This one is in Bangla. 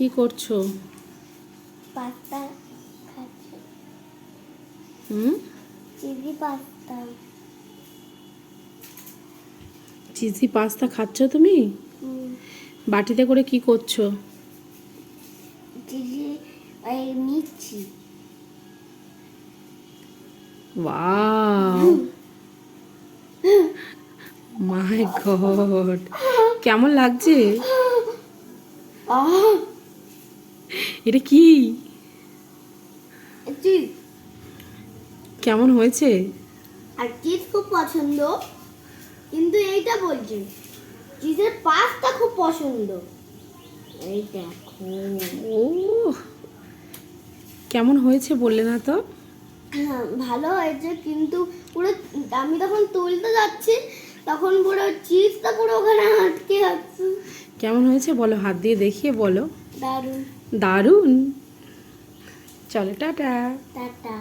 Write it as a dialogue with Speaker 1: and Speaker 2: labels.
Speaker 1: কি করছো?
Speaker 2: পাস্তা খাচ্ছি। Cheesy pasta.
Speaker 1: চিজি পাস্তা খাচ্ছ তুমি? বাটিতে করে কি করছো?
Speaker 2: চিজি নিচ্ছি।
Speaker 1: ওয়াও, মাই গড, কেমন লাগছে? এটা কি?
Speaker 2: চিজ।
Speaker 1: কেমন হয়েছে?
Speaker 2: আর চিজ খুব পছন্দ, কিন্তু এইটা বলছি চিজের পাস্তা খুব পছন্দ। এই দেখো।
Speaker 1: ও, কেমন হয়েছে বললে না তো?
Speaker 2: হ্যাঁ, ভালো হয়েছে, কিন্তু পুরো আমি তখন তুলতে যাচ্ছি, তখন পুরো চিজটা পুরো ওখানে আটকে যাচ্ছে।
Speaker 1: কেমন হয়েছে বলো, হাত দিয়ে দেখিয়ে বলো।
Speaker 2: দারুণ।
Speaker 1: দারুণ। চলো, টাটা।
Speaker 2: টাটা।